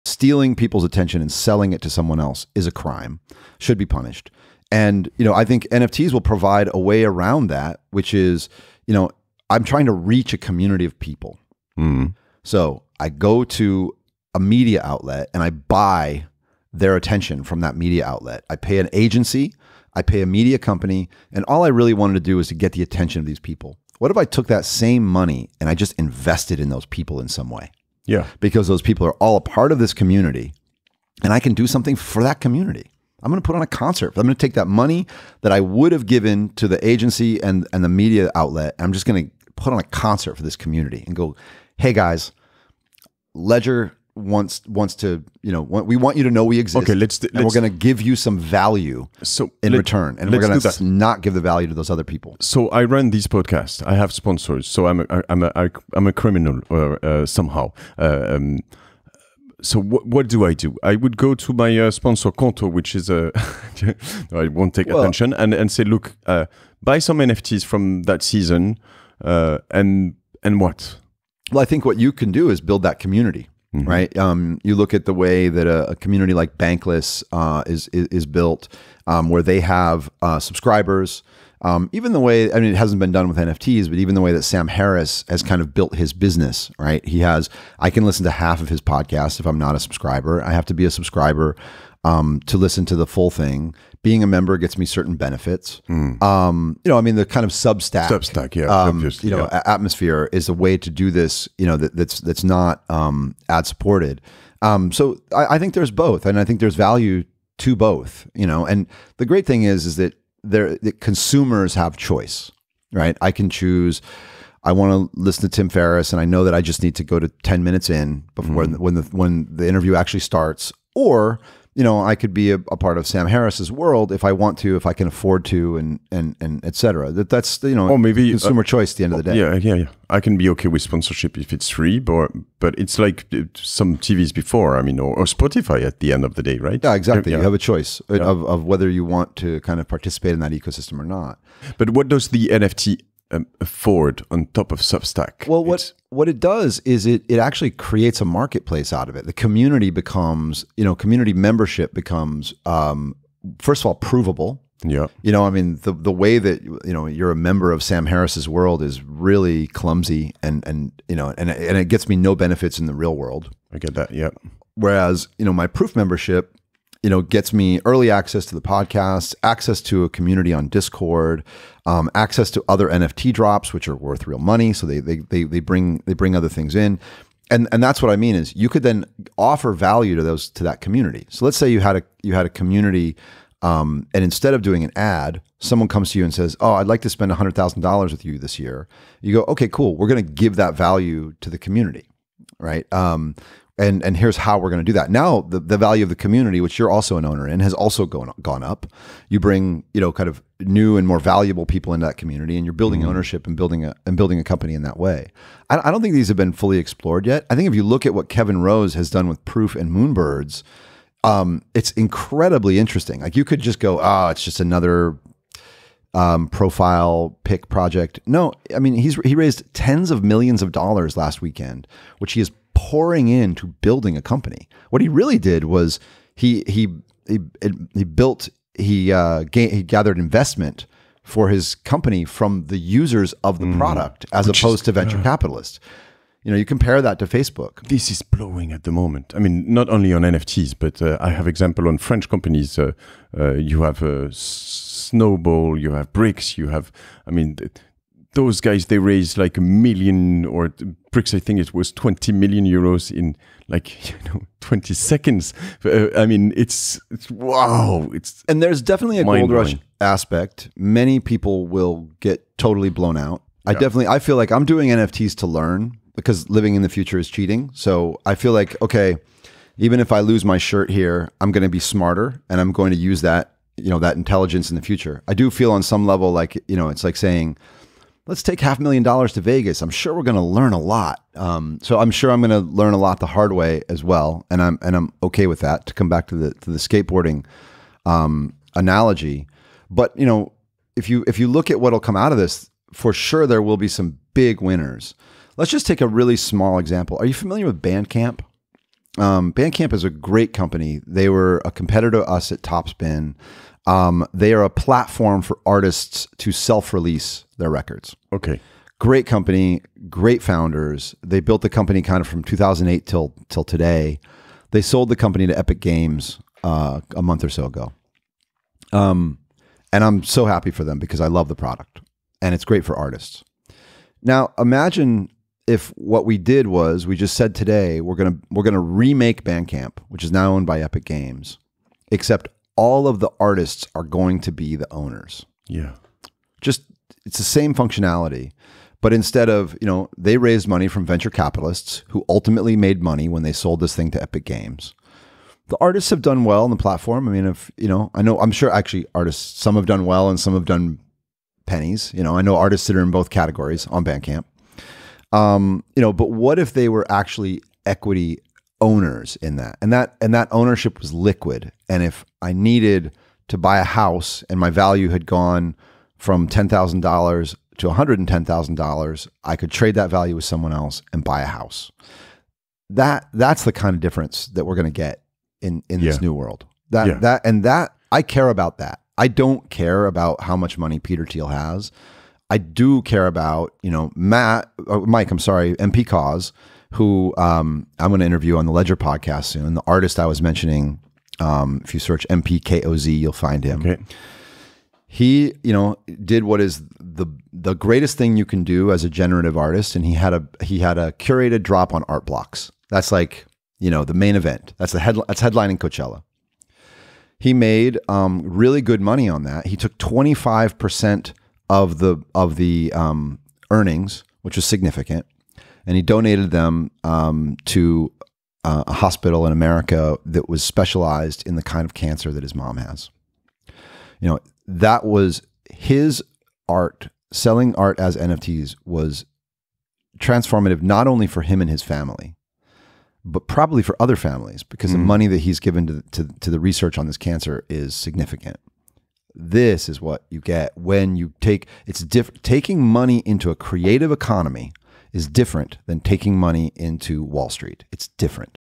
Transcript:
stealing people's attention and selling it to someone else is a crime, should be punished. And, I think NFTs will provide a way around that, which is, I'm trying to reach a community of people. So I go to a media outlet and I buy their attention from that media outlet. I pay an agency, I pay a media company, and all I really wanted to do is to get the attention of these people. What if I took that same money and I just invested in those people in some way? Yeah. Because those people are all a part of this community and I can do something for that community. I'm going to put on a concert. I'm going to take that money that I would have given to the agency and the media outlet. And I'm just going to put on a concert for this community and go, hey guys, Ledger wants to, we want you to know we exist. Okay, and we're going to give you some value in return. And we're going to not give the value to those other people. So I run this podcast. I have sponsors. So I'm a criminal somehow. So what do? I would go to my sponsor Conto, which is I won't take attention, and say, look, buy some NFTs from that season, and what? Well, I think what you can do is build that community, right? You look at the way that a community like Bankless is built, where they have subscribers. Even the way, it hasn't been done with NFTs, but even the way that Sam Harris has kind of built his business, right? I can listen to half of his podcast if I'm not a subscriber. I have to be a subscriber to listen to the full thing. Being a member gets me certain benefits. The kind of Substack, atmosphere is a way to do this, that's not ad supported. So I think there's both, and I think there's value to both, and the great thing is that the consumers have choice, right? I can choose, I want to listen to Tim Ferriss and I know that I just need to go to 10 minutes in before when the interview actually starts, or I could be a part of Sam Harris's world if I want to, if I can afford to, and et cetera. That's or maybe consumer choice at the end of the day. Yeah. I can be okay with sponsorship if it's free, but it's like some TVs before, or Spotify at the end of the day, right? Yeah, exactly. You have a choice of whether you want to kind of participate in that ecosystem or not. But what does the NFT afford on top of Substack? Well, what it does is it actually creates a marketplace out of it. The community becomes, community membership becomes, first of all, provable. Yeah. The way that, you're a member of Sam Harris's world is really clumsy and it gets me no benefits in the real world. I get that. Yeah. Whereas, my proof membership, gets me early access to the podcast, access to a community on Discord, access to other NFT drops, which are worth real money. So they bring other things in. And that's what I mean is you could then offer value to that community. So let's say you had a community, and instead of doing an ad, someone comes to you and says, "Oh, I'd like to spend $100,000 with you this year." You go, "Okay, cool. We're going to give that value to the community." Right. And here's how we're going to do that. Now, the value of the community, which you're also an owner in, has also gone up. You bring, kind of new and more valuable people into that community, and you're building ownership and building a company in that way. I don't think these have been fully explored yet. I think if you look at what Kevin Rose has done with Proof and Moonbirds, it's incredibly interesting. Like you could just go, it's just another profile pick project. No, he raised tens of millions of dollars last weekend, which he is pouring into building a company. What he really did was he gathered investment for his company from the users of the product, as opposed to venture capitalists. You compare that to Facebook. This is blowing at the moment. Not only on NFTs, but I have example on French companies. You have Snowball, you have Bricks, you have, those guys, they raised like 1 million, or Bricks, I think it was 20 million euros in 20 seconds. It's wow. And there's definitely a gold rush aspect. Many people will get totally blown out. I feel like I'm doing NFTs to learn, because living in the future is cheating. So I feel like, okay, even if I lose my shirt here, I'm going to be smarter and I'm going to use that, that intelligence in the future. I do feel on some level like, it's like saying, let's take $500,000 to Vegas. I'm sure we're going to learn a lot. So I'm sure I'm going to learn a lot the hard way as well. And I'm okay with that, to come back to the skateboarding analogy. But, if you look at what'll come out of this, for sure there will be some big winners. Let's just take a really small example. Are you familiar with Bandcamp? Bandcamp is a great company. They were a competitor to us at Topspin. They are a platform for artists to self-release their records. Okay. Great company, great founders. They built the company kind of from 2008 till today. They sold the company to Epic Games a month or so ago. And I'm so happy for them because I love the product and it's great for artists. Now, imagine if what we did was we just said today we're gonna remake Bandcamp, which is now owned by Epic Games, except all of the artists are going to be the owners. Yeah. Just it's the same functionality, but instead of, they raised money from venture capitalists who ultimately made money when they sold this thing to Epic Games. The artists have done well on the platform. I mean, I'm sure actually artists, some have done well and some have done pennies. I know artists that are in both categories on Bandcamp. But what if they were actually equity owners in that? And that ownership was liquid. And if I needed to buy a house and my value had gone from $10,000 to $110,000, I could trade that value with someone else and buy a house. That's the kind of difference that we're going to get in this new world. I care about that. I don't care about how much money Peter Thiel has. I do care about, Mike, I'm sorry, MP Cause, who I'm going to interview on the Ledger podcast soon. The artist I was mentioning, if you search MPKOZ, you'll find him. Okay. He, did what is the greatest thing you can do as a generative artist, and he had a curated drop on Art Blocks. That's like, the main event. That's headlining Coachella. He made really good money on that. He took 25% of the earnings, which was significant, and he donated them to a hospital in America that was specialized in the kind of cancer that his mom has. That was his art. Selling art as NFTs was transformative, not only for him and his family, but probably for other families, because the money that he's given to the research on this cancer is significant. This is what you get when you taking money into a creative economy is different than taking money into Wall Street. It's different.